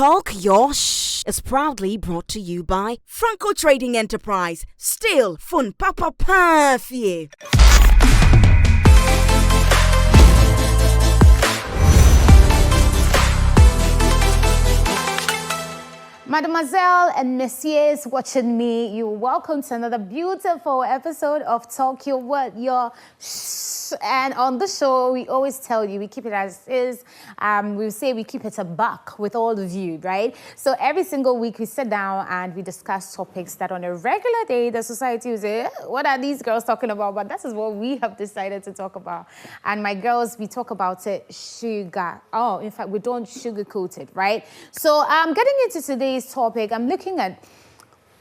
Talk Your Shh is proudly brought to you by Franco Trading Enterprise. Still fun papa fie. Mademoiselle and messieurs watching me, you're welcome to another beautiful episode of Talk Your What, Your Shh. And on the show, we always tell you, we keep it as is. We say we keep it a buck with all of you, right? So every single week we sit down and we discuss topics that on a regular day, the society will say, what are these girls talking about? But that is what we have decided to talk about. And my girls, we talk about it, sugar. Oh, in fact, we don't sugarcoat it, right? So getting into today's topic, I'm looking at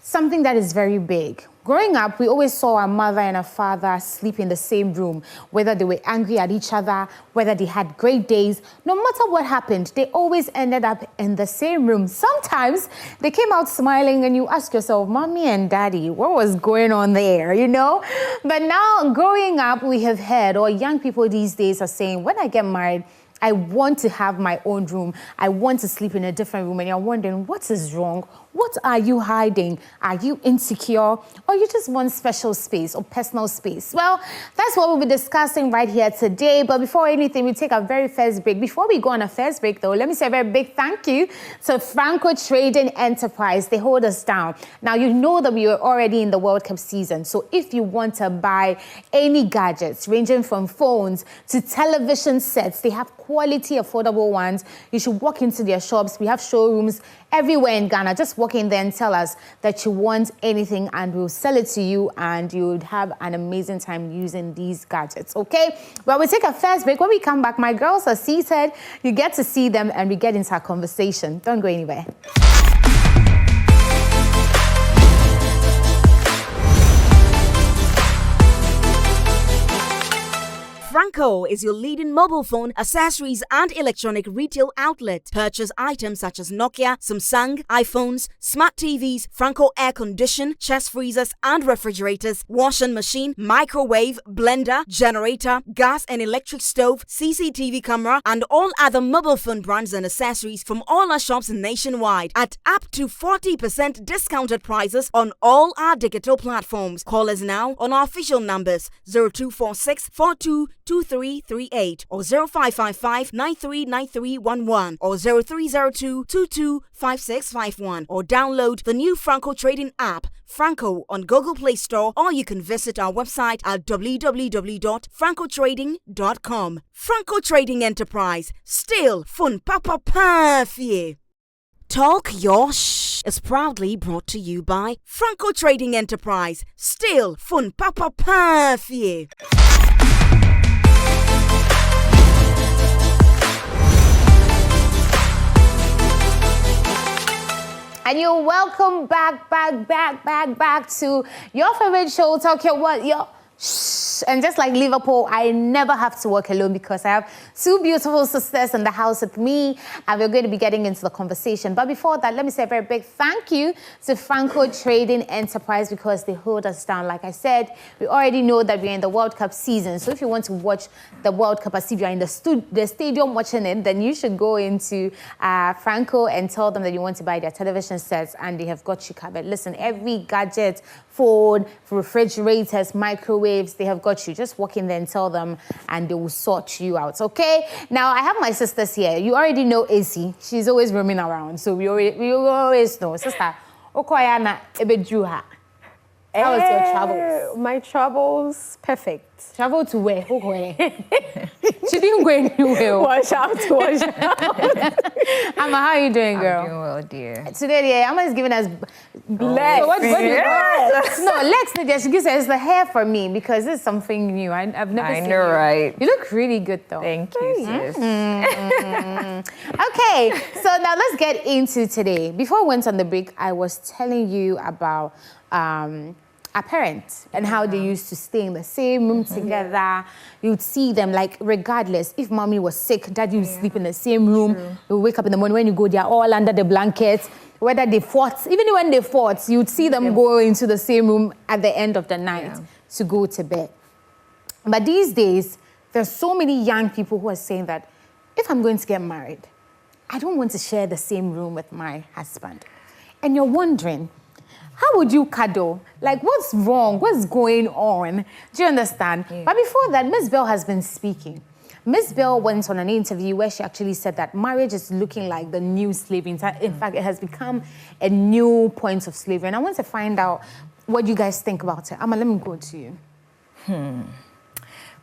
something that is very big. Growing up, we always saw our mother and our father sleep in the same room, whether they were angry at each other, whether they had great days. No matter what happened, they always ended up in the same room. Sometimes they came out smiling and you ask yourself, mommy and daddy, what was going on there, you know? But now growing up, we have heard, or young people these days are saying, when I get married, I want to have my own room. I want to sleep in a different room. And you're wondering, what is wrong? What are you hiding? Are you insecure? Or you just want special space or personal space? Well, that's what we'll be discussing right here today. But before anything, we take our very first break. Before we go on a first break, though, let me say a very big thank you to Franco Trading Enterprise. They hold us down. Now, you know that we are already in the World Cup season. So if you want to buy any gadgets, ranging from phones to television sets, they have quality, affordable ones. You should walk into their shops. We have showrooms everywhere in Ghana. Just walk in there and tell us that you want anything and we'll sell it to you and you would have an amazing time using these gadgets, okay? Well, we'll take a first break. When we come back, my girls are seated. You get to see them and we get into our conversation. Don't go anywhere. Franco is your leading mobile phone, accessories, and electronic retail outlet. Purchase items such as Nokia, Samsung, iPhones, smart TVs, Franco air condition, chest freezers and refrigerators, washing machine, microwave, blender, generator, gas and electric stove, CCTV camera, and all other mobile phone brands and accessories from all our shops nationwide at up to 40% discounted prices on all our digital platforms. Call us now on our official numbers 0246 422338 or 0555 939311 or 0302 225651 or download the new Franco Trading app, Franco, on Google Play Store, or you can visit our website at www.francotrading.com. Franco Trading Enterprise. Still fun papa fie. Talk Your Shh is proudly brought to you by Franco Trading Enterprise. Still fun papa fie. And you're welcome back to your favorite show, Talk Your What, Your Shh. And just like Liverpool, I never have to work alone because I have two beautiful sisters in the house with me, and we're going to be getting into the conversation. But before that, let me say a very big thank you to Franco Trading Enterprise because they hold us down. Like I said, we already know that we're in the World Cup season. So if you want to watch the World Cup as if you're in the stadium watching it, then you should go into Franco and tell them that you want to buy their television sets, and they have got you covered. Listen, every gadget, phone, refrigerators, microwaves, they have got you. Just walk in there and tell them and they will sort you out, okay? Now, I have my sisters here. You already know AC. She's always roaming around, so we always know. Sister, Okoyana Ebejuha. How was your travels? My travels, perfect. Travel to where? She didn't go anywhere. Wash out. Amma, how are you doing, girl? I'm doing well, dear. Today, Amma is giving us legs. So what no, legs. She gives us the hair for me because this is something new. I've never seen. I know, right? You look really good, though. Thank you, sis. Okay, so now let's get into today. Before I went on the break, I was telling you about our parents and how they used to stay in the same room together. You'd see them, like, regardless. If mommy was sick, daddy would sleep in the same room. You wake up in the morning, when you go, they're all under the blankets. Whether they fought, even when they fought, you'd see them go into the same room at the end of the night to go to bed. But these days, there's so many young people who are saying that if I'm going to get married, I don't want to share the same room with my husband. And you're wondering, how would you cuddle? Like, what's wrong? What's going on? Do you understand? Yeah. But before that, Miss Bell has been speaking. Miss Bell went on an interview where she actually said that marriage is looking like the new slavery. In fact, it has become a new point of slavery. And I want to find out what you guys think about it. Amma, let me go to you.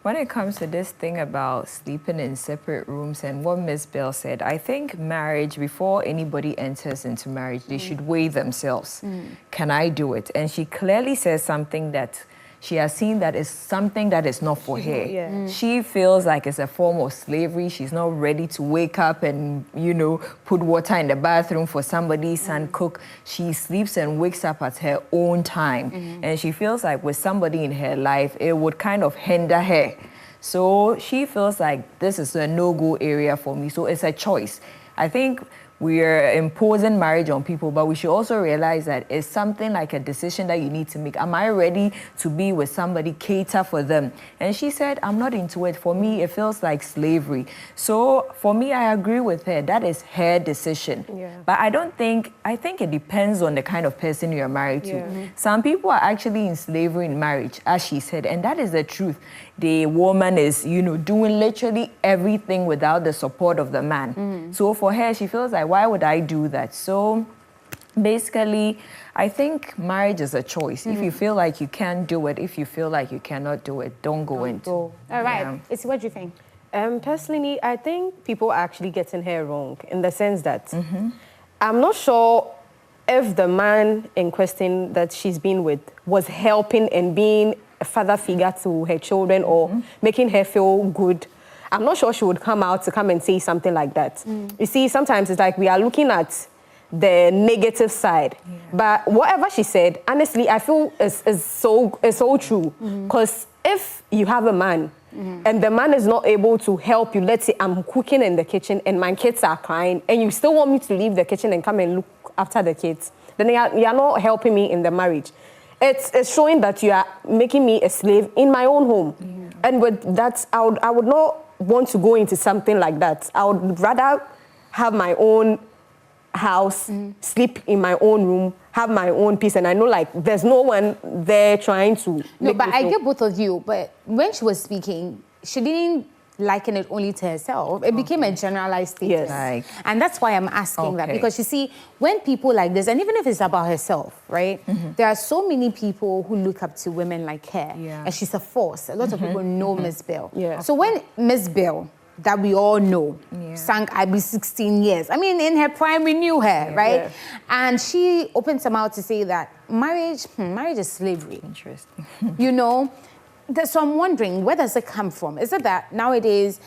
When it comes to this thing about sleeping in separate rooms and what Miss Bell said, I think marriage, before anybody enters into marriage, they should weigh themselves. Can I do it? And she clearly says something that she has seen that is something that is not for her. Yeah. She feels like it's a form of slavery. She's not ready to wake up and, you know, put water in the bathroom for somebody's son cook. She sleeps and wakes up at her own time. And she feels like with somebody in her life, it would kind of hinder her. So she feels like this is a no-go area for me. So it's a choice. I think we are imposing marriage on people, but we should also realize that it's something like a decision that you need to make. Am I ready to be with somebody, cater for them? And she said, I'm not into it. For me, it feels like slavery. So for me, I agree with her. That is her decision. Yeah. But I think it depends on the kind of person you're married to. Some people are actually in slavery in marriage, as she said, and that is the truth. The woman is, you know, doing literally everything without the support of the man. So for her, she feels like, why would I do that? So basically, I think marriage is a choice. If you feel like you can do it, if you feel like you cannot do it, don't go into it. All right. Issy, what do you think? Personally, I think people are actually getting her wrong in the sense that I'm not sure if the man in question that she's been with was helping and being a father figure to her children or making her feel good. I'm not sure she would come out to come and say something like that. You see, sometimes it's like we are looking at the negative side. But whatever she said, honestly, I feel is so true. Because if you have a man and the man is not able to help you, let's say I'm cooking in the kitchen and my kids are crying and you still want me to leave the kitchen and come and look after the kids, then you are not helping me in the marriage. It's showing that you are making me a slave in my own home. And with that, I would not want to go into something like that. I would rather have my own house, sleep in my own room, have my own peace, and I know like there's no one there trying to. No, but I get both of you. But when she was speaking, she didn't liken it only to herself. It became a generalized statement. Like, and that's why I'm asking that. Because you see, when people like this, and even if it's about herself, right? There are so many people who look up to women like her. And she's a force. A lot of people know Miss Bell. So when Miss Bell, that we all know, sang I Be 16 years. I mean, in her prime, we knew her, right? And she opens her mouth to say that marriage is slavery. Interesting. You know? So I'm wondering, where does it come from? Is it that nowadays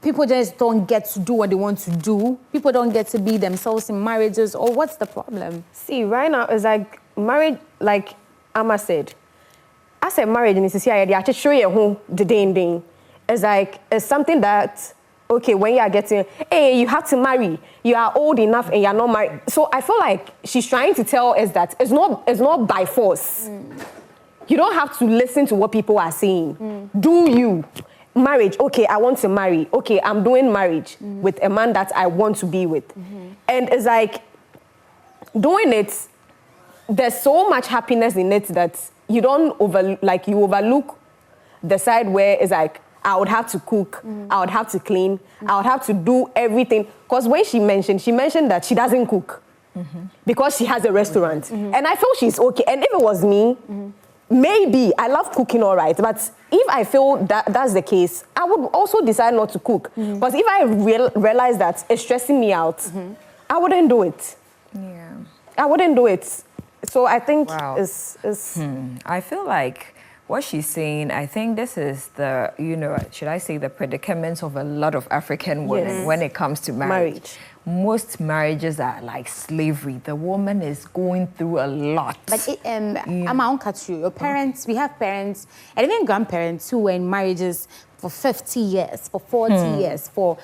people just don't get to do what they want to do? People don't get to be themselves in marriages? Or what's the problem? See, right now, it's like marriage, like Amma said. I said marriage, and it's I show you who the ding. It's like, it's something that, okay, when you are getting, hey, you have to marry. You are old enough and you're not married. So I feel like she's trying to tell us that it's not by force. You don't have to listen to what people are saying. Do you? Marriage, okay, I want to marry. Okay, I'm doing marriage with a man that I want to be with. And it's like, doing it, there's so much happiness in it that you don't you overlook the side where it's like, I would have to cook, I would have to clean, I would have to do everything. Because when she mentioned that she doesn't cook because she has a restaurant. And I feel she's okay. And if it was me, maybe I love cooking, all right, but if I feel that that's the case, I would also decide not to cook. Because if I realize that it's stressing me out, I wouldn't do it. I wouldn't do it. So I think it's I feel like what she's saying, I think this is the, should I say the predicament of a lot of African women when it comes to marriage. Most marriages are like slavery. The woman is going through a lot. But I'm cut you. Your parents, we have parents, and even grandparents who were in marriages for 50 years, for 40 years, for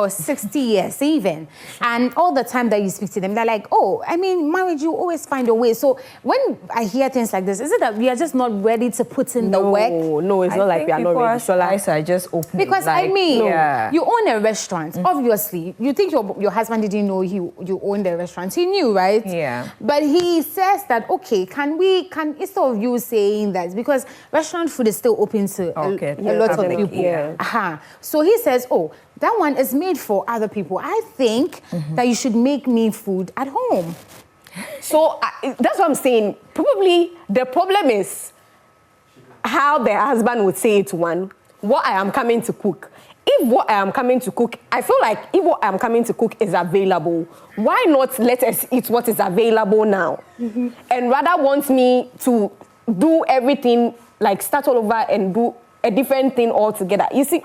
60 years even. And all the time that you speak to them, they're like, oh, I mean, marriage, you always find a way. So when I hear things like this, is it that we are just not ready to put in the work? No, it's not like we are not ready. So eyes are just open. Because like, I mean, you own a restaurant. Obviously, you think your husband didn't know you owned a restaurant. He knew, right? Yeah. But he says that, okay, can instead of you saying that, because restaurant food is still open to a lot of people. Yeah. So he says, oh, that one is made for other people. I think that you should make me food at home. So that's what I'm saying. Probably the problem is how the husband would say it to one, what I am coming to cook. If what I am coming to cook, I feel like if what I am coming to cook is available, why not let us eat what is available now? And rather want me to do everything, like start all over and do a different thing altogether. You see,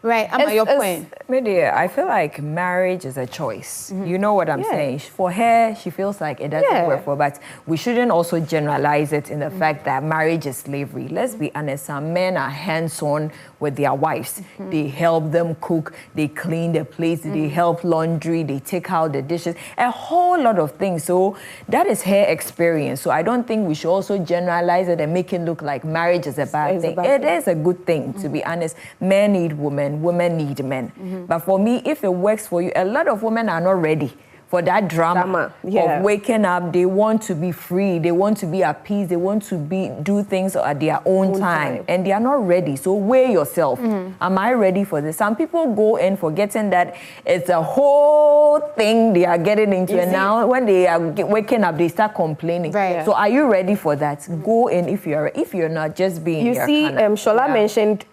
right, I'm at your point. Media, I feel like marriage is a choice. You know what I'm saying? For her, she feels like it doesn't work for her, but we shouldn't also generalize it in the fact that marriage is slavery. Let's be honest, some men are hands-on with their wives. They help them cook, they clean the plates, they help laundry, they take out the dishes, a whole lot of things. So that is her experience. So I don't think we should also generalize it and make it look like marriage is a bad thing. It is a good thing, to be honest. Men need women, women need men. But for me, if it works for you, a lot of women are not ready for that drama of waking up. They want to be free, they want to be at peace, they want to do things at their own time, and they are not ready. So weigh yourself. Am I ready for this? Some people go in forgetting that it's a whole thing they are getting into, and now when they are waking up, they start complaining. So are you ready for that? Go in if you're not, just being you see, Shola mentioned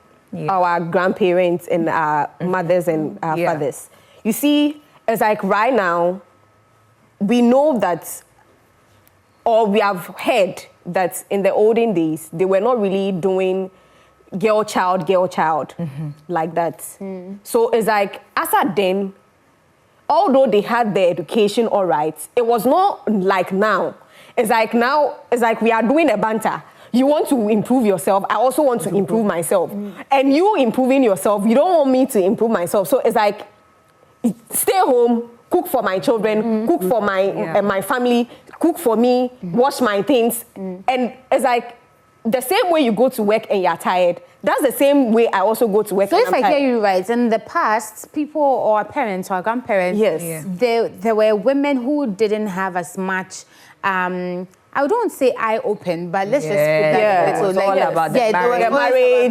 our grandparents and our mothers and our fathers. You see, it's like right now, we know that, or we have heard that in the olden days, they were not really doing girl, child, like that. So it's like, as at then, although they had the education all right, it was not like now. It's like now, it's like we are doing a banter. You want to improve yourself, I also want to improve myself. And you improving yourself, you don't want me to improve myself. So it's like, stay home, cook for my children, cook for my family, cook for me, wash my things. And it's like, the same way you go to work and you're tired, that's the same way I also go to work and I'm tired. So if I hear you right, in the past, people or our parents or our grandparents, there were women who didn't have as much, I don't say eye open, but let's just put that it's all about the marriage.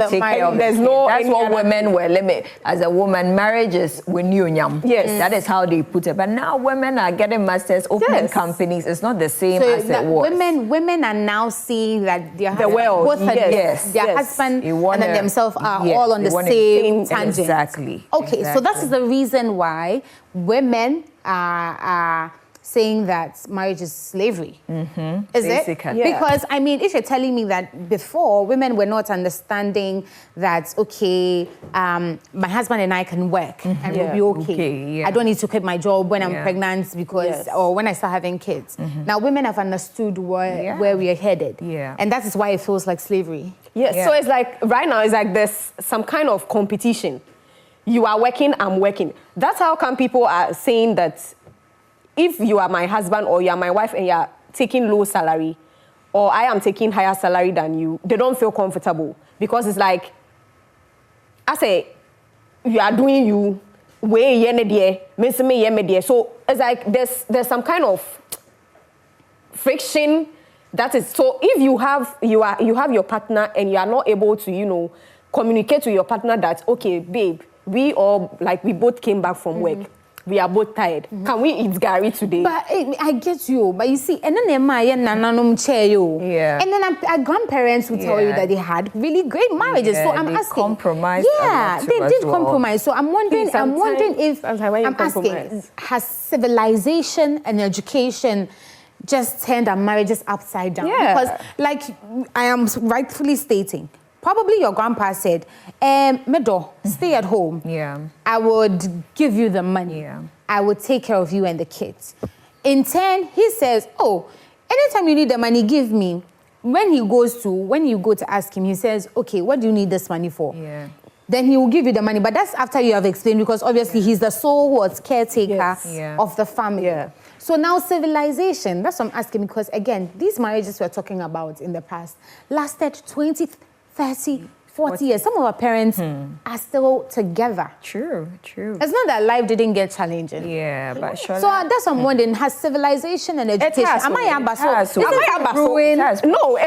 There's no. That's what women were limited. As a woman, marriage is when you nyam. That is how they put it. But now women are getting masters, opening companies. It's not the same as it was. Women are now seeing that their husband and themselves are all on the same tangent. Exactly. Okay, so that is the reason why women are saying that marriage is slavery. Is it? Because, I mean, if you're telling me that before, women were not understanding that, okay, my husband and I can work and we'll be okay. I don't need to quit my job when I'm pregnant because, or when I start having kids. Now, women have understood where we are headed. And that is why it feels like slavery. So it's like, right now, it's like there's some kind of competition. You are working, I'm working. That's how come people are saying that if you are my husband or you are my wife and you are taking low salary, or I am taking higher salary than you, they don't feel comfortable. Because it's like, I say, you are doing you, way there. So it's like there's some kind of friction that is. So if you have your partner and you are not able to, communicate to your partner that, okay, babe, we both came back from work. We are both tired. Can we eat gari today? But I get you. But you see, and then and then our grandparents would tell you that they had really great marriages. So I'm asking. Compromised. They did compromise. So I'm wondering if has civilization and education just turned our marriages upside down? Because, like I am rightfully stating, probably your grandpa said, Medo, stay at home. I would give you the money. I would take care of you and the kids. In turn, he says, oh, anytime you need the money, give me. When you go to ask him, he says, okay, what do you need this money for? then he will give you the money. But that's after you have explained, because obviously he's the sole caretaker of the family. Yeah. So now civilization, that's what I'm asking, because again, these marriages we're talking about in the past lasted 20, 30, 40 years. Some of our parents are still together. True. It's not that life didn't get challenging. Yeah, but sure. So that's what I'm wondering, has civilization and education... No, it's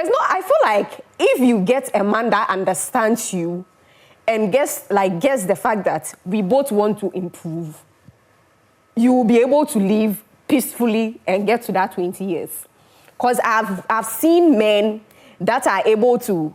not. I feel like if you get a man that understands you and gets the fact that we both want to improve, you will be able to live peacefully and get to that 20 years. Because I've seen men that are able to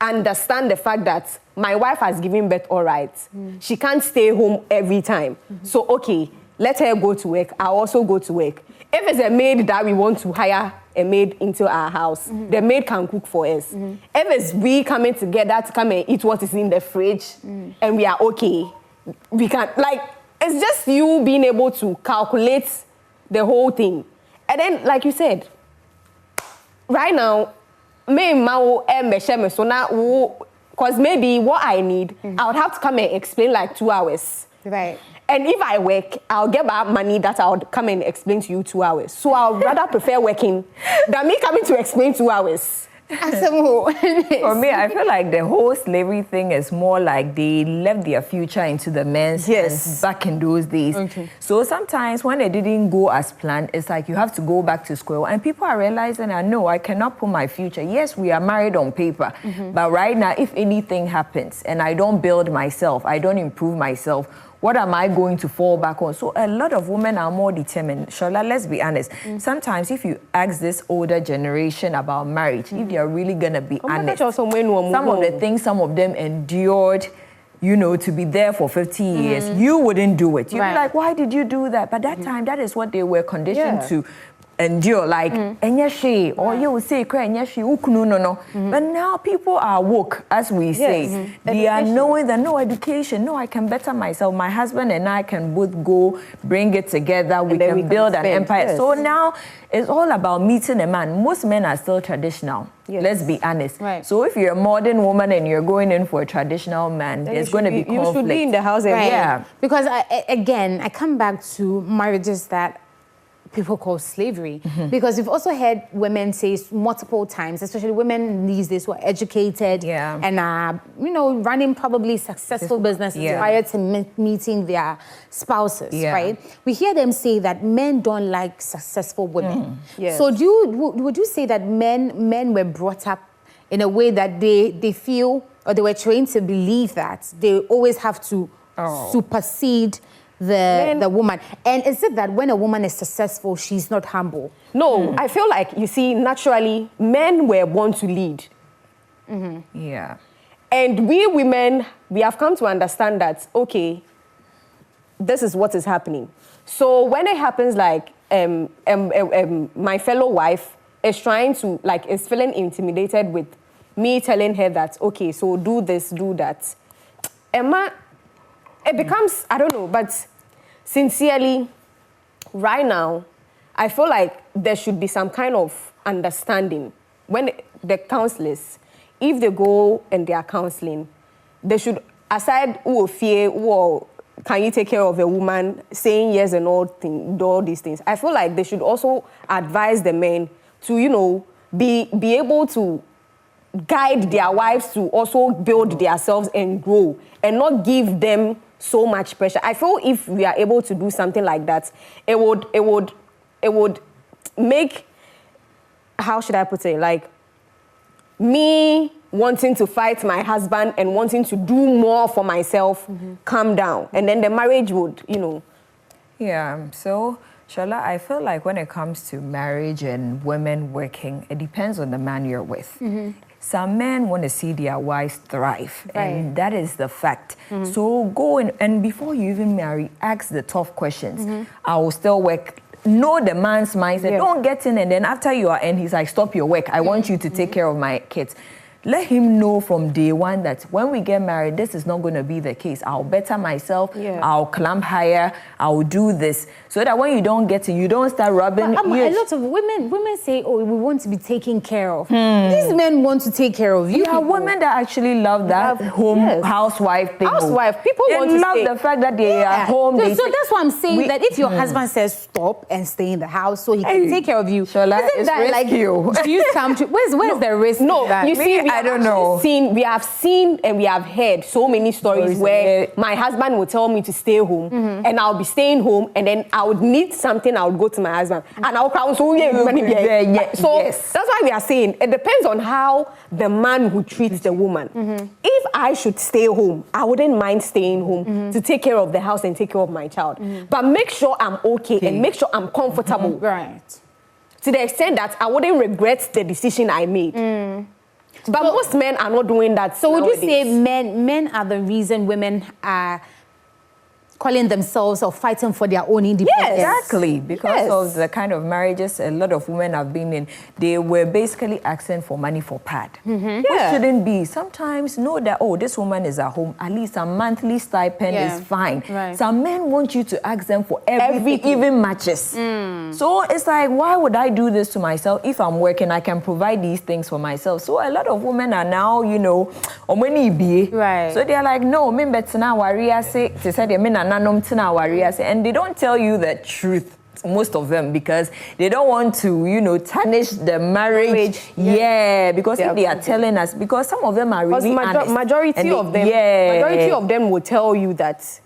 understand the fact that my wife has given birth all right. She can't stay home every time. So, okay, let her go to work. I'll also go to work. If it's a maid that we want to hire a maid into our house, the maid can cook for us. If it's we coming together to come and eat what is in the fridge and we are okay, we can, it's just you being able to calculate the whole thing. And then, like you said, right now, because maybe what I need, I would have to come and explain 2 hours. Right. And if I work, I'll get back money that I would come and explain to you 2 hours. So I would rather prefer working than me coming to explain 2 hours. For me, I feel like the whole slavery thing is more like they left their future into the men's hands back in those days. Okay. So sometimes when it didn't go as planned, it's like you have to go back to square one. And people are realizing that, no, I cannot put my future. Yes, we are married on paper. But right now, if anything happens and I don't build myself, I don't improve myself, what am I going to fall back on? So a lot of women are more determined. Shola, let's be honest. Sometimes if you ask this older generation about marriage, if they're really going to be honest, some of the things some of them endured, to be there for 50 years, you wouldn't do it. You'd be like, why did you do that? But that time, that is what they were conditioned to endure, enyeshi, or you will say, no. But now people are woke, as we say. They are knowing that no education, no, I can better myself. My husband and I can both go, bring it together, we can build an empire. So now it's all about meeting a man. Most men are still traditional. Let's be honest. Right. So if you're a modern woman and you're going in for a traditional man, there's going to be conflict. You should be in the house. Yeah. Because I come back to marriages that people call slavery, because we've also heard women say multiple times, especially women these days who are educated and are, running probably successful businesses prior to meeting their spouses, right? We hear them say that men don't like successful women. So would you say that men were brought up in a way that they feel, or they were trained to believe that they always have to supersede the woman? And is it that when a woman is successful, she's not humble? No, I feel like, you see, naturally, men were born to lead. Yeah. And we women, we have come to understand that, okay, this is what is happening. So when it happens my fellow wife is trying to, is feeling intimidated with me telling her that, okay, so do this, do that. Emma, it becomes, I don't know, but sincerely, right now, I feel like there should be some kind of understanding. When the counselors, if they go and they are counseling, they should, aside who fear, who can you take care of a woman, saying yes and all these things, I feel like they should also advise the men to, be able to guide their wives to also build themselves and grow, and not give them so much pressure. I feel if we are able to do something like that, it would make, how should I put it, me wanting to fight my husband and wanting to do more for myself calm down, and then the marriage would, Yeah, so Shola, I feel like when it comes to marriage and women working, it depends on the man you're with. Some men want to see their wives thrive, and that is the fact. So go in, and before you even marry, ask the tough questions. I will still work. Know the man's mindset. Don't get in, and then after you are in, he's like, stop your work. I want you to take care of my kids. let him know from day one that when we get married, this is not going to be the case. I'll better myself. Yeah. I'll climb higher. I'll do this. So that when you don't get it, you don't start rubbing. But, a lot of women say, oh, we want to be taken care of. These men want to take care of you. Yeah, women that actually love that housewife thing. Housewife. People want to love stay. the fact that they are home. So that's why I'm saying that if your husband says stop and stay in the house so he can take care of you, Shola, isn't that like, do you come to, where's the risk? No, in that? you see, I don't know. We have seen and we have heard so many stories where my husband would tell me to stay home and I'll be staying home and then I would need something, I would go to my husband and I'll come, so that's why we are saying it depends on how the man who treats the woman. If I should stay home, I wouldn't mind staying home to take care of the house and take care of my child. But make sure I'm okay and make sure I'm comfortable. Right. To the extent that I wouldn't regret the decision I made. But most men are not doing that. So would you nowadays. say men are the reason women are calling themselves or fighting for their own independence? Yes. Exactly, because of the kind of marriages a lot of women have been in, they were basically asking for money for pad. Which shouldn't be. Sometimes know that, oh, this woman is at home, at least a monthly stipend is fine. Right. Some men want you to ask them for everything, even matches. So it's like, why would I do this to myself? If I'm working, I can provide these things for myself. So a lot of women are now, Right. So they're like, no, me better now worry. I say, they said, and they don't tell you the truth, most of them, because they don't want to, tarnish the marriage. Yeah, because if they are telling us, because some of them are really honest. Majority of them will tell you that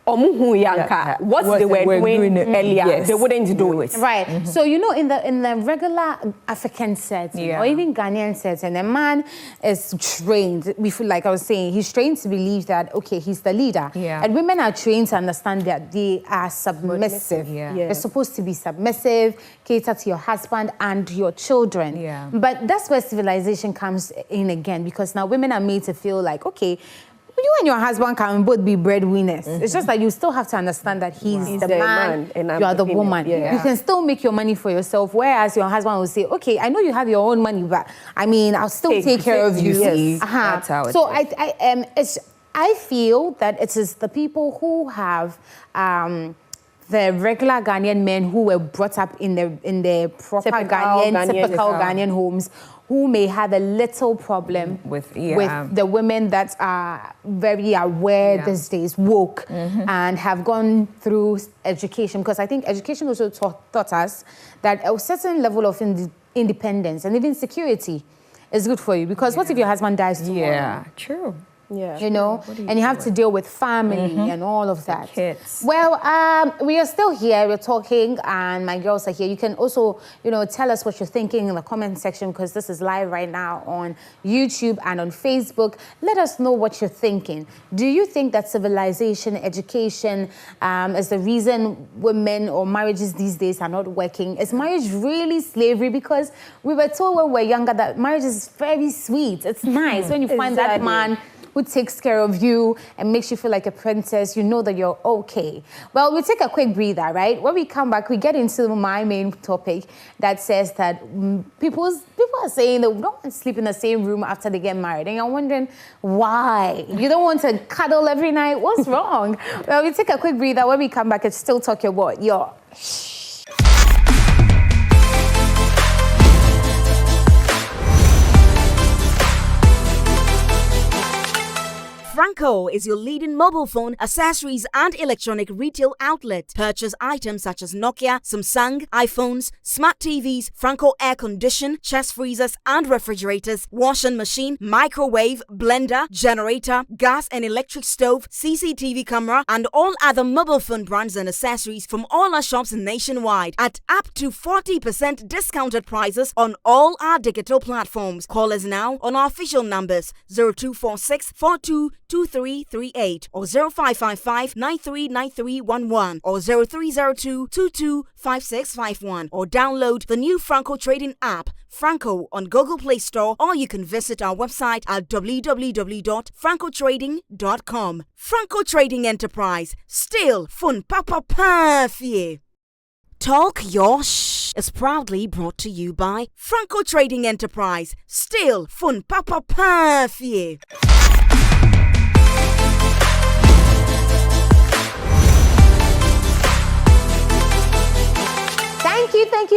what they were doing earlier, they wouldn't do it. Right. So in the regular African setting or even Ghanaian setting, a man is trained. We feel like I was saying, he's trained to believe that he's the leader. Yeah. And women are trained to understand that they are submissive. Yeah. They're supposed to be submissive, cater to your husband and your children. Yeah. But that's where civilization comes in again, because now women are made to feel like, you and your husband can both be breadwinners. It's just that you still have to understand that he's the man and you are the woman. Yeah. You can still make your money for yourself, whereas your husband will say, okay, I know you have your own money, but I'll still take care of you. Yes. That's how it is. I feel that it is the people who have the regular Ghanaian men who were brought up in the proper typical Ghanaian homes, who may have a little problem with the women that are very aware these days, woke, and have gone through education. Because I think education also taught us that a certain level of independence and even security is good for you. Because what if your husband dies tomorrow? Yeah, true. Yeah. And you have to deal with family and all of that. The kids. Well, we are still here. We're talking, and my girls are here. You can also, tell us what you're thinking in the comment section, because this is live right now on YouTube and on Facebook. Let us know what you're thinking. Do you think that civilization, education is the reason women or marriages these days are not working? Is marriage really slavery? Because we were told when we were younger that marriage is very sweet. It's nice when you find that man who takes care of you and makes you feel like a princess. You know that you're okay. Well, we take a quick breather, right? When we come back, we get into my main topic that says that people are saying that we don't want to sleep in the same room after they get married. And you're wondering why? You don't want to cuddle every night? What's wrong? Well, we take a quick breather. When we come back, it's still talking about your Franco is your leading mobile phone, accessories, and electronic retail outlet. Purchase items such as Nokia, Samsung, iPhones, smart TVs, Franco air condition, chest freezers and refrigerators, washing machine, microwave, blender, generator, gas and electric stove, CCTV camera, and all other mobile phone brands and accessories from all our shops nationwide at up to 40% discounted prices on all our digital platforms. Call us now on our official numbers 0246 422338 or 0555 939311 or 0302 225651 or download the new Franco Trading app Franco on Google Play Store, or you can visit our website at www.francotrading.com. Franco Trading Enterprise, still fun papa fie. Talk your Dish is proudly brought to you by Franco Trading Enterprise. Still fun papa fie.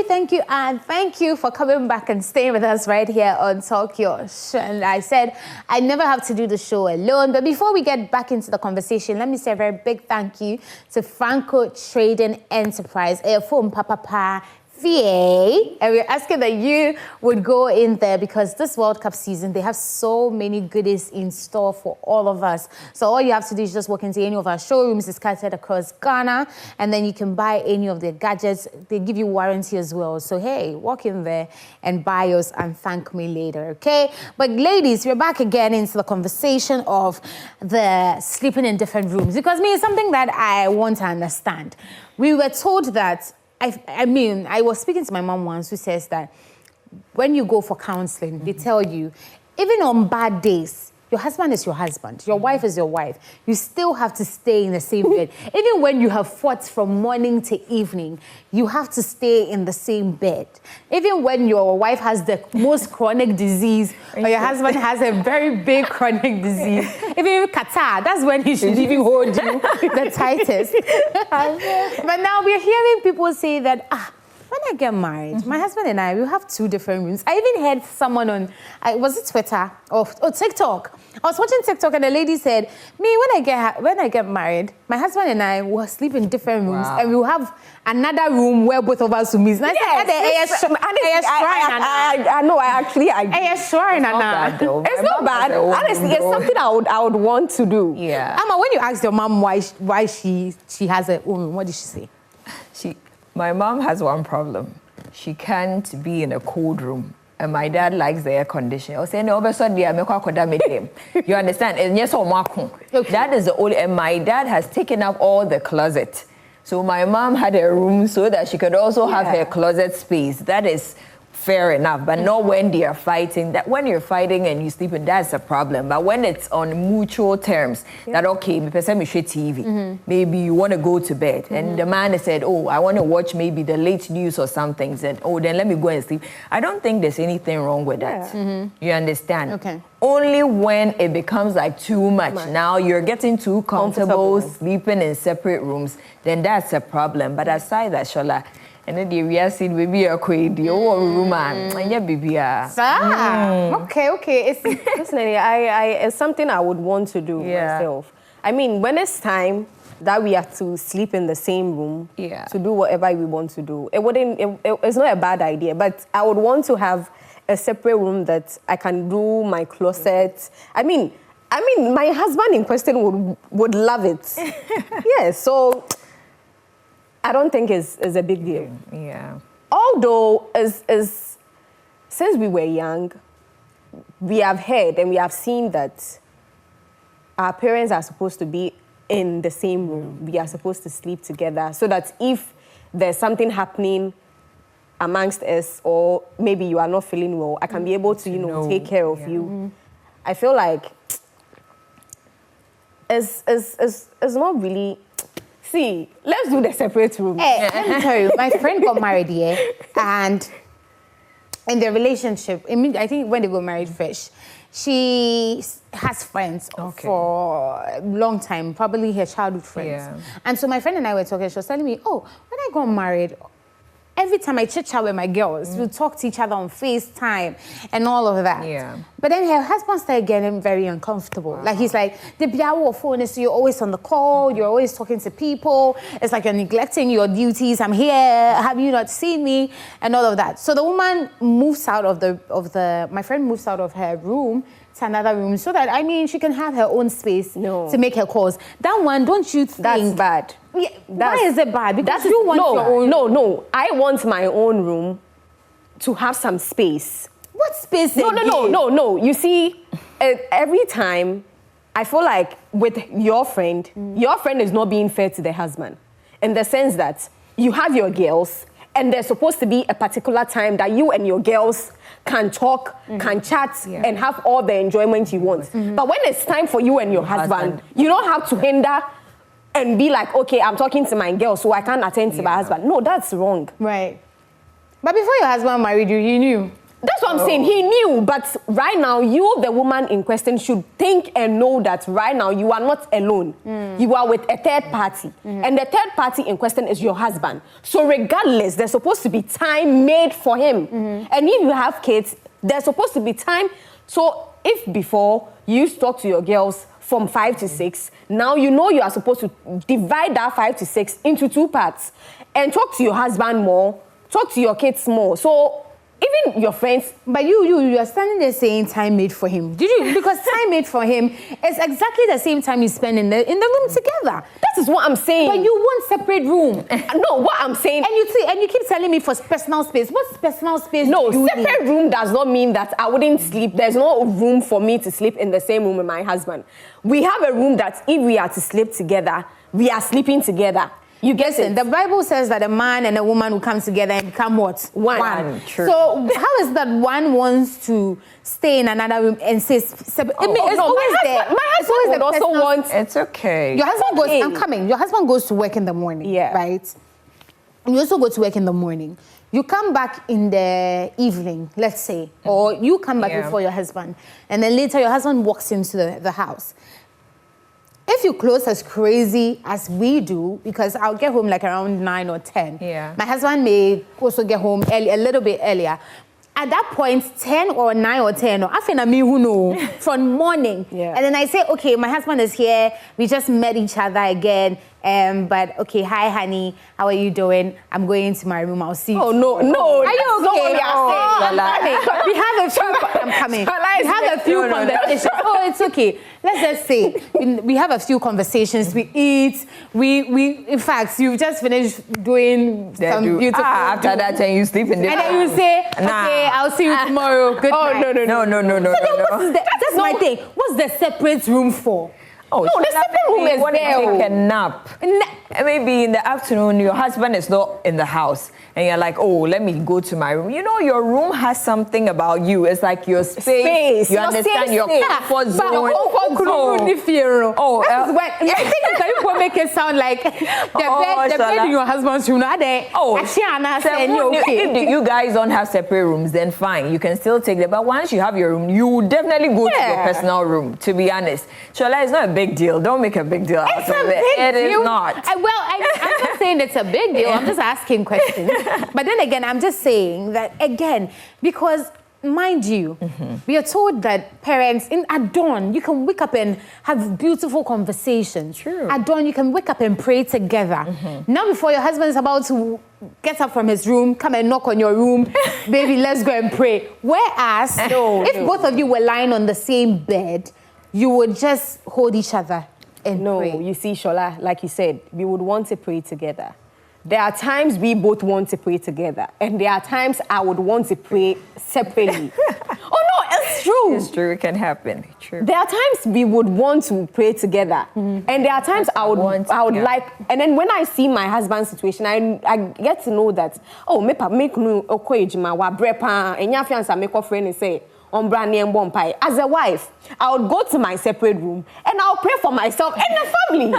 Thank you, and thank you for coming back and staying with us right here on Talk Your Show. And I said I never have to do the show alone, but before we get back into the conversation, let me say a very big thank you to Franco Trading Enterprise. Phone Papa Fie, and we're asking that you would go in there because this World Cup season, they have so many goodies in store for all of us. So all you have to do is just walk into any of our showrooms. It's scattered across Ghana, and then you can buy any of their gadgets. They give you warranty as well. So hey, walk in there and buy yours and thank me later, okay? But ladies, we're back again into the conversation of the sleeping in different rooms, because it's something that I want to understand. We were told that I was speaking to my mom once, who says that when you go for counseling, they tell you, even on bad days, your husband is your husband, your wife is your wife. You still have to stay in the same bed. Even when you have fought from morning to evening, you have to stay in the same bed. Even when your wife has the most chronic disease, or your husband has a very big chronic disease, even catarrh, that's when he should even hold you the tightest. But now we're hearing people say that, when I get married, my husband and I, we have 2 different rooms. I even heard someone on, was it Twitter or TikTok? I was watching TikTok and the lady said, me, when I get married, my husband and I will sleep in different rooms, and we'll have another room where both of us will meet. I know, I actually agree. It's not bad. Honestly, it's something I would want to do. Yeah. Amma, when you asked your mom why she has her own room, what did she say? My mom has one problem. She can't be in a cold room. And my dad likes the air conditioning. I say, no, but Sunday I make him. You understand? And yes, okay. That is the only. And my dad has taken up all the closet. So my mom had a room so that she could also have her closet space. That is fair enough, but not when they are fighting. That when you're fighting and you sleeping, that's a problem. But when it's on mutual terms, that okay, me share TV, maybe you want to go to bed, and the man has said, oh, I want to watch maybe the late news or something. Said, oh, then let me go and sleep. I don't think there's anything wrong with that. You understand? Okay. Only when it becomes like too much. Now you're getting too comfortable sleeping in separate rooms, then that's a problem. But aside that, Shola. And then we are seeing baby a queen, the old woman, and yeah, baby. Okay. It's personally, it's something I would want to do myself. I mean, when it's time that we have to sleep in the same room to do whatever we want to do, it's not a bad idea. But I would want to have a separate room that I can do my closet. I mean, my husband in question would love it. So I don't think it's a big deal. Yeah. Although, since we were young, we have heard and we have seen that our parents are supposed to be in the same room. We are supposed to sleep together so that if there's something happening amongst us, or maybe you are not feeling well, I can be able to, take care of you. I feel like it's not really. See, let's do the separate room. Hey, let me tell you, my friend got married here, and in their relationship, I think when they got married first, she has friends for a long time, probably her childhood friends. Yeah. And so my friend and I were talking, she was telling me, when I got married, every time I chit-chat with my girls, we'll talk to each other on FaceTime and all of that. Yeah. But then her husband started getting very uncomfortable. Like, he's like, the biawo phone is, you're always on the call, you're always talking to people, it's like you're neglecting your duties, I'm here, have you not seen me, and all of that. So the woman moves out my friend moves out of her room to another room so that, she can have her own space to make her calls. That one, don't you think? That's bad. Yeah, why is it bad? Because you want your own. No. I want my own room to have some space. What space? No. You see, every time I feel like with your friend is not being fair to the husband, in the sense that you have your girls, and there's supposed to be a particular time that you and your girls can talk, can chat, and have all the enjoyment you want. But when it's time for you and your husband, you don't have to hinder and be like, okay, I'm talking to my girl, so I can't attend to my husband. No, that's wrong. Right. But before your husband married you, he knew. That's what I'm saying. He knew, but right now, you, the woman in question, should think and know that right now you are not alone. You are with a third party. And the third party in question is your husband. So regardless, there's supposed to be time made for him. And if you have kids, there's supposed to be time. So if before you used to talk to your girls from 5 to 6, now you know you are supposed to divide that 5 to 6 into 2 parts. And talk to your husband more, talk to your kids more. So even your friends, but you are standing there saying time made for him. Did you? Because time made for him is exactly the same time you spend in the room together. That is what I'm saying. But you want separate room. No, what I'm saying. And you keep telling me for personal space. What's personal space? No, do you separate need? room does not mean that I wouldn't sleep. There's no room for me to sleep in the same room with my husband. We have a room that if we are to sleep together, we are sleeping together. You get it? The Bible says that a man and a woman will come together and become what? One. True. So how is that one wants to stay in another room and say separate? I mean, it's no, always there. My husband would also want. It's okay. Your husband goes. I'm coming. Your husband goes to work in the morning. Yeah. Right. You also go to work in the morning. You come back in the evening, let's say, or you come back before your husband, and then later your husband walks into the house. If you close as crazy as we do, because I'll get home like around 9 or 10. Yeah. My husband may also get home early, a little bit earlier. At that point, 10 or 9 or 10, or after me who know, from morning. Yeah. And then I say, okay, my husband is here. We just met each other again. But okay, hi, honey. How are you doing? I'm going into my room. I'll see you. Oh, no. Are you okay? What we are saying. We have a few. I'm coming. We have a few conversations. Oh, it's okay. Let's just say we have a few conversations. We eat. We in fact, you've just finished doing some beautiful. After that, and you sleep in the and then you say, okay, I'll see you tomorrow. Good night. No. That's my thing. What's the separate room for? Oh, no, the separate room is there. Take a nap. And maybe in the afternoon, your husband is not in the house. And you're like, oh, let me go to my room. You know, your room has something about you. It's like your space. You understand your comfort zone. I think you can make it sound like the bed in your husband's room. If you guys don't have separate rooms, then fine. You can still take them. But once you have your room, you will definitely go to your personal room, to be honest. Shola, it's not a big deal. Don't make a big deal out of it. It is not. I'm not saying it's a big deal. I'm just asking questions. But then again, I'm just saying that again, because mind you, we are told that parents, at dawn, you can wake up and have beautiful conversations. True. At dawn, you can wake up and pray together. Now before your husband is about to get up from his room, come and knock on your room, baby, let's go and pray. Whereas, if both of you were lying on the same bed, you would just hold each other and pray. No, you see, Shola, like you said, we would want to pray together. There are times we both want to pray together, and there are times I would want to pray separately. Oh no, it's true. It's true. It can happen. True. There are times we would want to pray together, and there are times I would like. And then when I see my husband's situation, I get to know that make no okojima wa brepa enya fiansa make friend and say. As a wife, I would go to my separate room and I'll pray for myself and the family.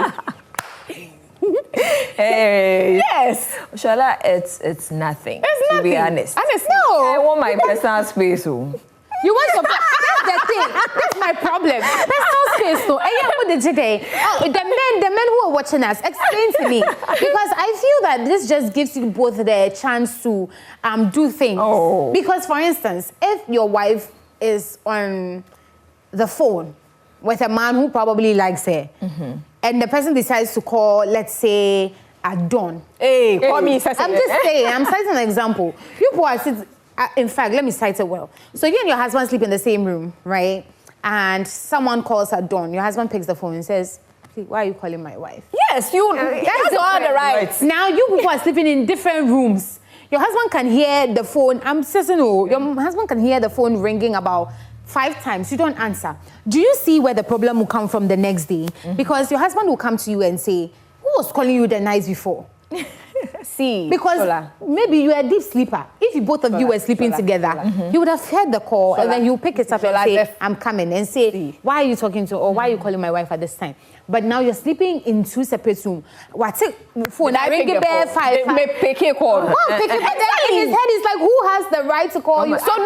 Hey. Yes. Shola, it's nothing. It's nothing. To be honest. Honestly. No. I want my personal space. You want your that's the thing. That's my problem. Personal space though. The men who are watching us, explain to me. Because I feel that this just gives you both the chance to do things. Oh. Because for instance, if your wife is on the phone with a man who probably likes her, and the person decides to call, let's say, at dawn. Hey, call me. I'm just saying, I'm citing an example. People are sitting, in fact, let me cite it well. So you and your husband sleep in the same room, right? And someone calls at dawn. Your husband picks the phone and says, why are you calling my wife? Yes, that's all the rights. Now you people are sleeping in different rooms. Your husband can hear the phone. I'm saying, your husband can hear the phone ringing about 5 times. You don't answer. Do you see where the problem will come from the next day? Because your husband will come to you and say, who was calling you the night before? See, Because Shola. maybe you are a deep sleeper. If you both of you were sleeping together, you would have heard the call and then you pick it up and say, I'm coming, and say, why are you talking to, or why are you calling my wife at this time? But now you're sleeping in 2 separate rooms. What's it? Phone, I ring it back 5. May pick a call. Well, pick it, but then in his head, it's like, who has the right to call you? So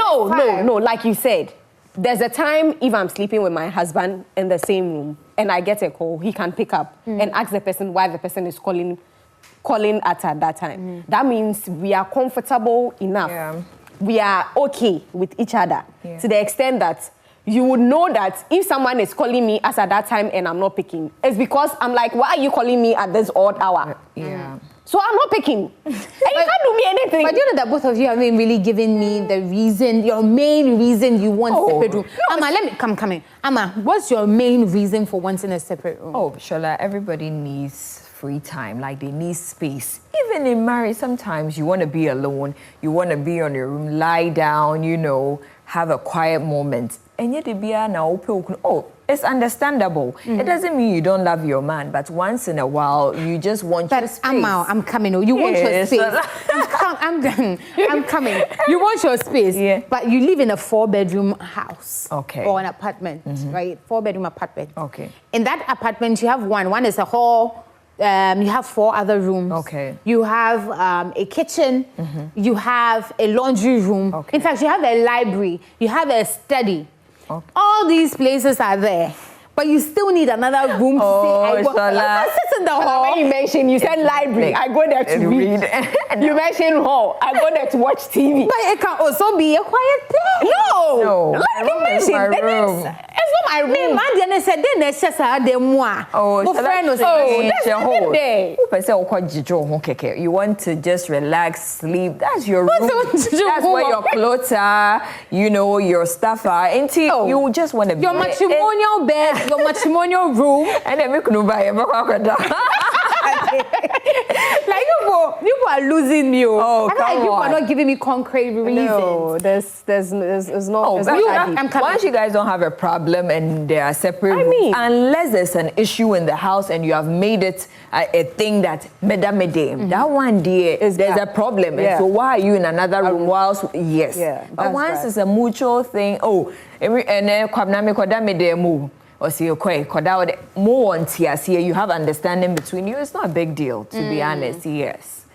no, like you said, there's a time if I'm sleeping with my husband in the same room and I get a call, he can pick up and ask the person why the person is calling at that time. That means we are comfortable enough. Yeah. We are okay with each other to the extent that you would know that if someone is calling me as at that time and I'm not picking, it's because I'm like, why are you calling me at this odd hour? Yeah. So I'm not picking. And you can't do me anything. But you know that both of you have been really giving me the reason, your main reason you want separate room. Amma, let me come in. Amma, what's your main reason for wanting a separate room? Oh, Shola, everybody needs free time, like they need space. Even in marriage, sometimes you want to be alone, you want to be on your room, lie down, have a quiet moment. And yet, it's understandable. It doesn't mean you don't love your man, but once in a while, you just want your space. I'm coming. You want your space. I'm coming. You want your space, but you live in a 4-bedroom house or an apartment, right? 4-bedroom apartment. Okay. In that apartment, you have one is a hall. You have 4 other rooms. Okay. You have a kitchen. You have a laundry room. Okay. In fact, you have a library. You have a study. Okay. All these places are there. But you still need another room to say, I sit in the hall. When you said library, I go there to read. You mentioned hall, I go there to watch TV. But it can also be a quiet place. No. Like you mentioned, it's not my room. Me, man, they said, then it's just a demo. Oh, my friend was that's your whole day. You want to just relax, sleep. That's your room. That's where your clothes are, your stuff are. Until you just want to be your matrimonial bed, your matrimonial room. And then we can buy a Like you are losing me. Oh, I like you are not giving me concrete reasons. No, there's no. Once you guys don't have a problem and they are separate rooms, unless there's an issue in the house and you have made it a thing that that one day there's a problem. And so why are you in another room whilst but once it's a mutual thing, and then or see you have understanding between you, it's not a big deal, to be honest. Yes.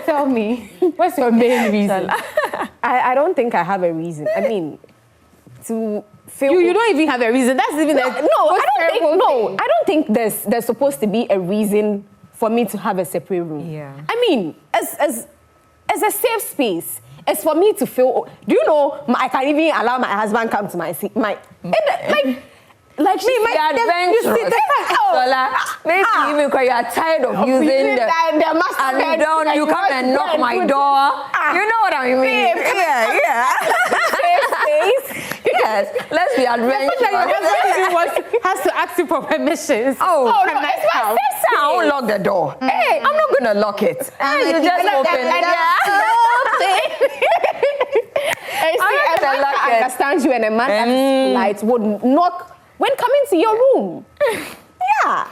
Tell me, what's your main reason? I don't think I have a reason. I mean, to feel you don't even have a reason. That's even I don't think there's supposed to be a reason for me to have a separate room. Yeah. I mean, as a safe space. It's for me to feel. Do you know? I can even allow my husband come to my seat. Like me, my adventurous. Maybe even because you are tired of using the master bedroom, you come and knock my door. You know what I mean? Yes, let's be adventurous. Your husband has to ask you for permission. Oh, no, it's my sister. I won't lock the door. Hey, I'm not gonna lock it. You just open it. I understand you, and a man that is polite would knock when coming to your room. I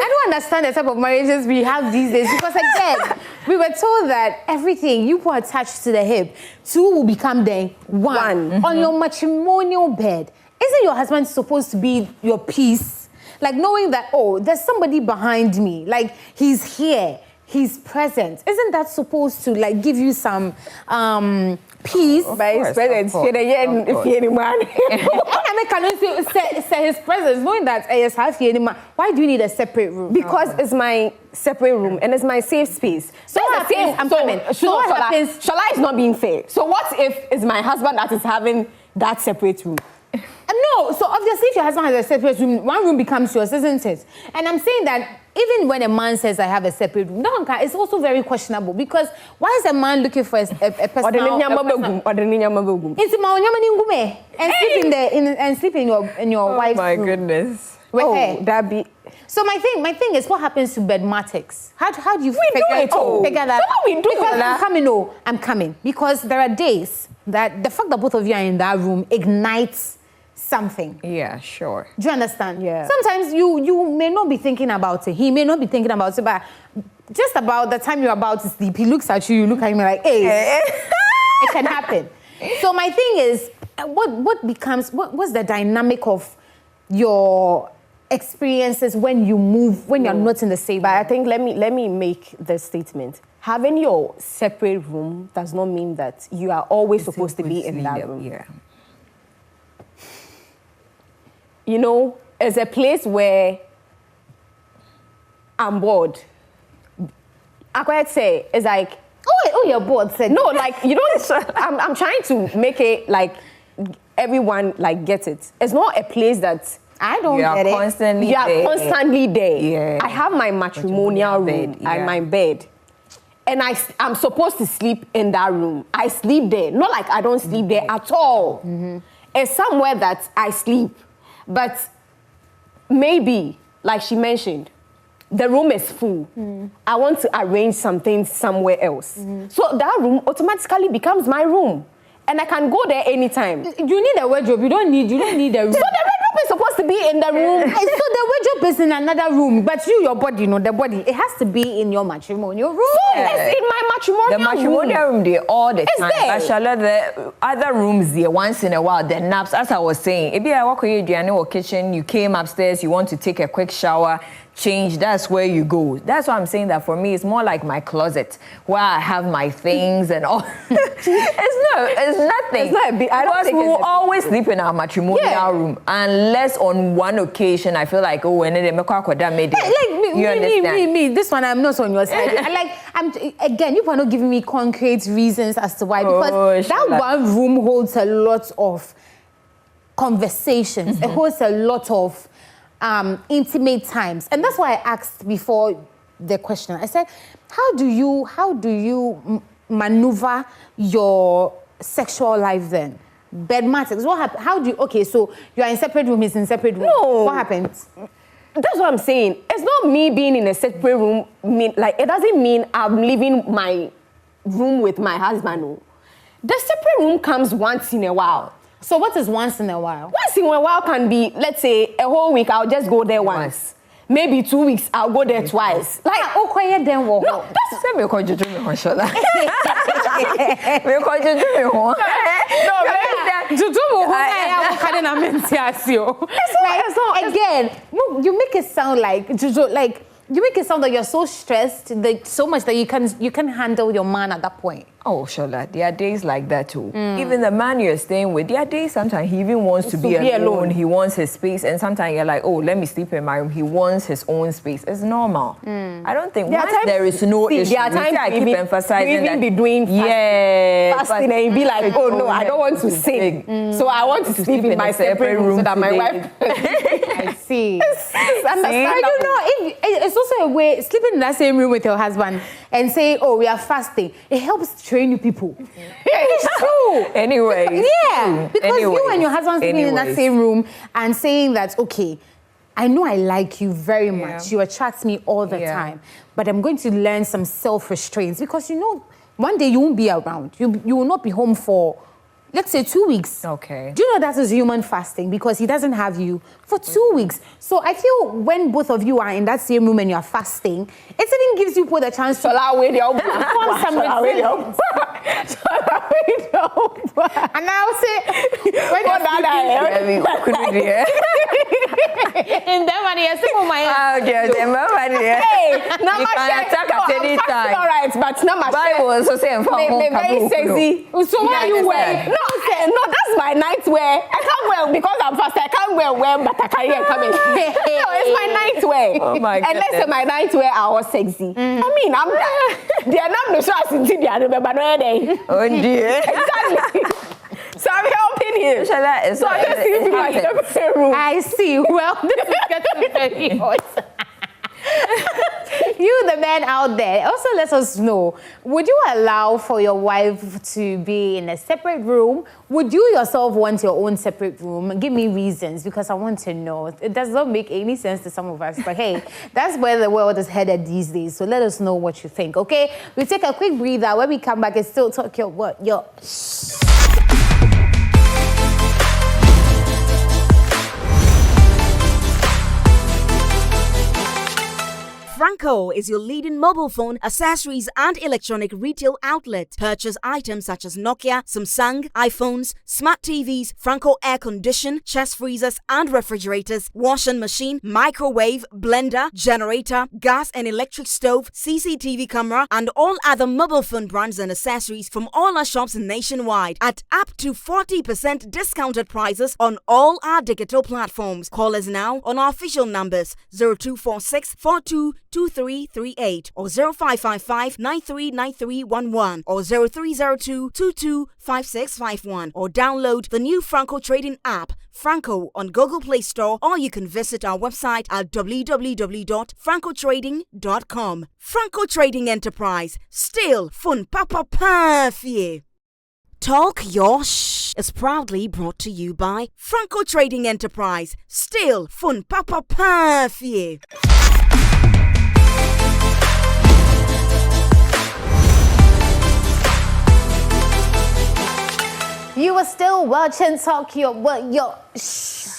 don't understand the type of marriages we have these days, because again, we were told that everything you put attached to the hip, 2 will become then 1. On your matrimonial bed, isn't your husband supposed to be your peace? Like knowing that, there's somebody behind me, like he's here, he's present. Isn't that supposed to like give you some peace? By his presence, if anyone. Say his presence, knowing that why do you need a separate room? Because it's my separate room and it's my safe space. So what happens? Shola is not being fair. So what if it's my husband that is having that separate room? No, so obviously if your husband has a separate room, 1 room becomes yours, isn't it? And I'm saying that even when a man says I have a separate room, it's also very questionable, because why is a man looking for a personal and sleep in your wife's room? My goodness. That be. So my thing is, what happens to bedmatics? How do you figure that? So we do because I'm coming. Because there are days that the fact that both of you are in that room ignites something. Yeah, sure. Do you understand? Yeah. Sometimes you may not be thinking about it. He may not be thinking about it, but just about the time you're about to sleep, he looks at you look at him like, hey, it can happen. So my thing is, what's the dynamic of your experiences when you move, when you're not in the same But I room? think let me make this statement. Having your separate room does not mean that you are always supposed to be in that room. Yeah. You know, it's a place where I'm bored. I quite say it's like, Oh, you're bored. Said no, like you don't. I'm trying to make it like everyone like gets it. It's not a place that I don't You are get it. constantly you are there. constantly there. Yeah. I have my matrimonial room bed, yeah. and my bed. And I'm supposed to sleep in that room. I sleep there. Not like I don't sleep there at all. It's somewhere that I sleep. But maybe, like she mentioned, the room is full. I want to arrange something somewhere else. So that room automatically becomes my room. And I can go there anytime. So the You need a wardrobe. You don't need a room. wardrobe is supposed to be in the room. So the wardrobe is in another room, but your body, the body, it has to be in your matrimonial room. It's in my matrimonial The matrimonial room there all the It's time. there. But Charlotte, the other rooms there once in a while, the naps, as I was saying, if you walk in your kitchen, you came upstairs, you want to take a quick shower, change, that's where you go. That's why I'm saying that for me, it's more like my closet where I have my things and all. It's nothing. It's not a big- I don't Because think we it's will a big- always sleep in our matrimonial Yeah. room, unless on one occasion I feel like, oh, and then you understand? Me. This one, I'm not on your side. Again, you are not giving me concrete reasons as to why, because that Shala. one room holds a lot of conversations. It holds a lot of intimate times, and that's why I asked before the question. I said, how do you maneuver your sexual life then? Bed matters. What happened? How do you? Okay, so you are in separate room. He's in separate room. No. What happened? That's what I'm saying. It's not me being in a separate room. It doesn't mean I'm leaving my room with my husband. No. The separate room comes once in a while. So what is once in a while? Once in a while can be, let's say, a whole week. I'll just go there once. Maybe 2 weeks. I'll go there twice. Like, oh, quiet then. No, Say me call you me on shoulder. Me call you me. Again, you make it sound like you make it sound like you're so stressed, that so much that you can handle your man at that point. Oh, Shola, there are days like that too. Even the man you're staying with, there are days sometimes he even wants to be alone. He wants his space, and sometimes you're like, oh, let me sleep in my room. He wants his own space. It's normal. I don't think once there is no issue. There are times I keep emphasizing that. be doing fasting and be like, oh no, I don't want to sing. So I want to sleep in my separate room so that my wife. I see. I don't know. It's also a way, sleeping in that same room with your husband and saying, oh, we are fasting. It helps train you people. It's true. Anyway. Yeah. Because you and your husband sleeping in that same room and saying that, okay, I know I like you very much. You attract me all the time. But I'm going to learn some self-restraints because, one day you won't be around. You will not be home for, let's say, 2 weeks. Okay. Do you know that is human fasting because he doesn't have you for 2 weeks? So I feel when both of you are in that same room and you are fasting, it even gives you both a chance to form some resilience. And I'll say, when in that money, I say, oh my God. All right, but now my Bible also saying very sexy. So why are you wearing? No, that's my nightwear. I can't wear because I'm fast. I can't wear but I can't come in. No, it's my nightwear. Oh my And let's say my nightwear I was sexy. I mean, they are not the shots in the other, but no day. Oh dear. Exactly. So I'm helping him. So I just sleep in my separate room. I see. Well, this is getting very hot. You, the men out there, also let us know, would you allow for your wife to be in a separate room? Would you yourself want your own separate room? Give me reasons, because I want to know. It does not make any sense to some of us, but hey, that's where the world is headed these days. So let us know what you think, okay? We take a quick breather. When we come back, it's still Talk Your What? Franco is your leading mobile phone, accessories, and electronic retail outlet. Purchase items such as Nokia, Samsung, iPhones, smart TVs, Franco air condition, chest freezers and refrigerators, washing machine, microwave, blender, generator, gas and electric stove, CCTV camera, and all other mobile phone brands and accessories from all our shops nationwide at up to 40% discounted prices on all our digital platforms. Call us now on our official numbers 0246 422338 or 0555 939311 or 0302 225651 or download the new Franco Trading app Franco on Google Play Store, or you can visit our website at www.francotrading.com. Franco Trading Enterprise, still fun papa pafie. Talk Your Shh is proudly brought to you by Franco Trading Enterprise, still fun papa pafie. You were still watching Talk Your Shh.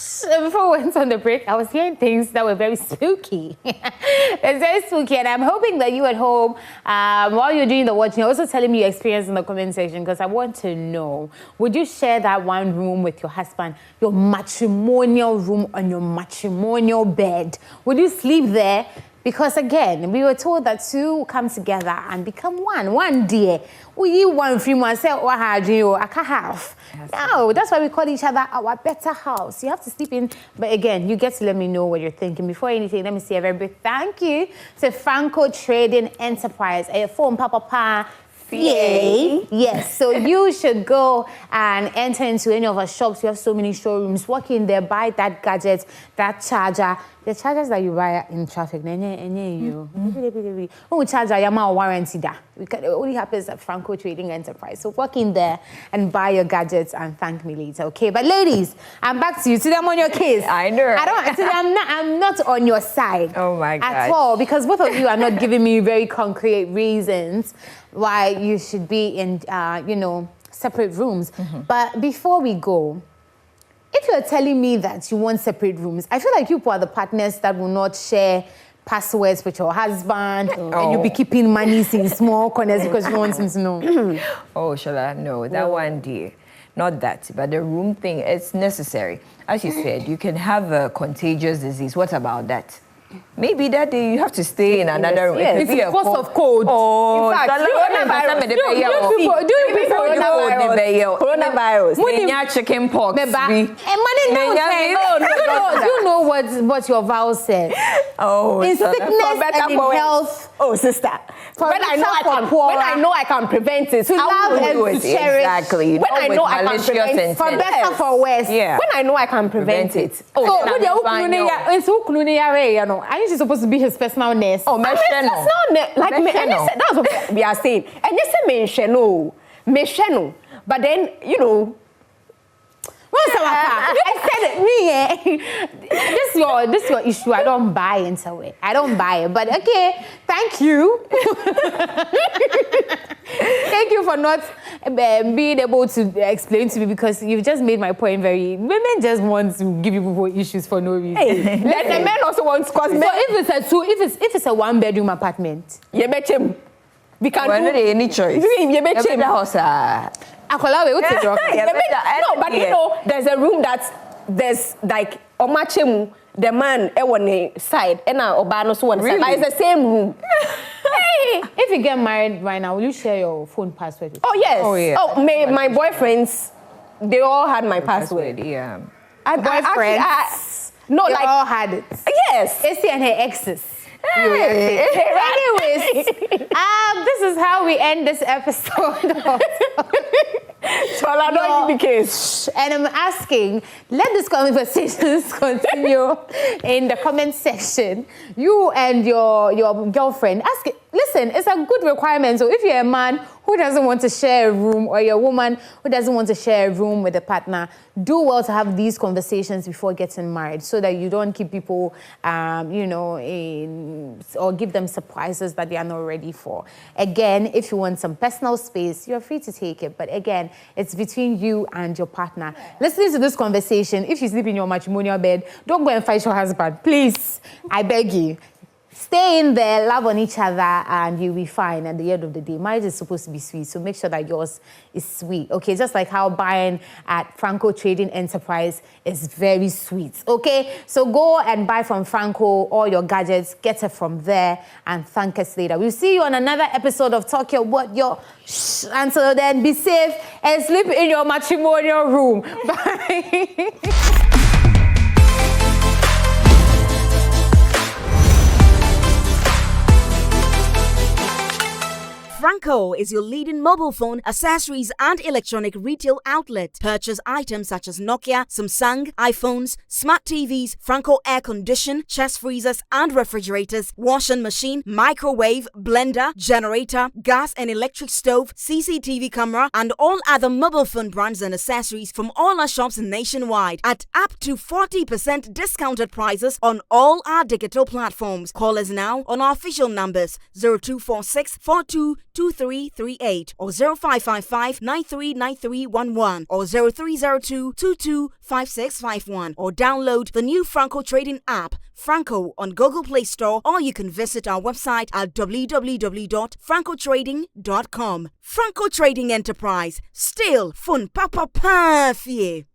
Before we went on the break, I was hearing things that were very spooky. It's very spooky, and I'm hoping that you at home, while you're doing the watching, you're also telling me your experience in the comment section, because I want to know, would you share that one room with your husband, your matrimonial room on your matrimonial bed? Would you sleep there? Because again, we were told that two come together and become one day. We one free one say, "Oh, I can't have." No, that's why we call each other our better house. You have to sleep in, but again, you get to let me know what you're thinking. Before anything, let me say a very big thank you to Franco Trading Enterprise. A phone papa. Yay. Yes, so you should go and enter into any of our shops. We have so many showrooms. Walk in there, buy that gadget, that charger. The chargers that you buy in traffic, you. Oh, charger, you have warranty da. It only happens at Franco Trading Enterprise. So walk in there and buy your gadgets and thank me later, okay? But ladies, I'm back to you. Today I'm on your case. I know. Today I'm not on your side. Oh my God. At all, because both of you are not giving me very concrete reasons why you should be in, separate rooms. Mm-hmm. But before we go, if you're telling me that you want separate rooms, I feel like you are the partners that will not share passwords with your husband, and you'll be keeping money in small corners because you want him to know. Oh, Shala, no, that one, dear. Not that, but the room thing, it's necessary. As you said, you can have a contagious disease. What about that? Maybe that day you have to stay in another room. Yes. It's because of cold. Oh, in fact, coronavirus. Chicken pox. You know what your vow said. Oh, in sickness and in health. Oh, sister. When I know I can prevent it, to love and to cherish. Exactly. When I know I can prevent it, for better, for worse. Yeah. When I know I can prevent it. Aren't you supposed to be his personal nurse? Oh, that's what we are saying. And you say mention, but then What's our car? I said it, this is your issue. I don't buy into it. I don't buy it. But okay, thank you. Thank you for not being able to explain to me, because you've just made my point very. Women just want to give you people issues for no reason. Hey, let the men also want to cause. So if it's a 1-bedroom apartment, you bet him. We can do any choice. You bet him. no, but there's a room there's like Omachemu, the man on the side, and Obano so on the side. But it's the same room. Hey, if you get married right now, will you share your phone password? Oh yes. Oh yeah. Oh, my boyfriends, they all had my password. Yeah. Boyfriends? No, they like all had it. Yes. Essie and her exes. Hey. Anyways, this is how we end this episode. So I don't the case. And I'm asking, let these conversations continue in the comment section. You and your girlfriend, ask it. Listen, it's a good requirement. So if you're a man who doesn't want to share a room, or you're a woman who doesn't want to share a room with a partner, do well to have these conversations before getting married, so that you don't keep people, or give them surprises that they are not ready for. Again, if you want some personal space, you're free to take it. But again, it's between you and your partner. Listening to this conversation, if you sleep in your matrimonial bed, don't go and fight your husband. Please, I beg you. Stay in there, love on each other, and you'll be fine at the end of the day. Marriage is supposed to be sweet, so make sure that yours is sweet, okay? Just like how buying at Franco Trading Enterprise is very sweet, okay? So go and buy from Franco all your gadgets, get it from there, and thank us later. We'll see you on another episode of Talk Your What Your Shh. Until then, be safe and sleep in your matrimonial room. Bye. Franco is your leading mobile phone, accessories, and electronic retail outlet. Purchase items such as Nokia, Samsung, iPhones, smart TVs, Franco air condition, chest freezers and refrigerators, washing machine, microwave, blender, generator, gas and electric stove, CCTV camera, and all other mobile phone brands and accessories from all our shops nationwide at up to 40% discounted prices on all our digital platforms. Call us now on our official numbers 0246 422338 or 0555 939311 or 0302 225651 or download the new Franco Trading app Franco on Google Play Store, or you can visit our website at www.francotrading.com. Franco Trading Enterprise, still fun papa fie.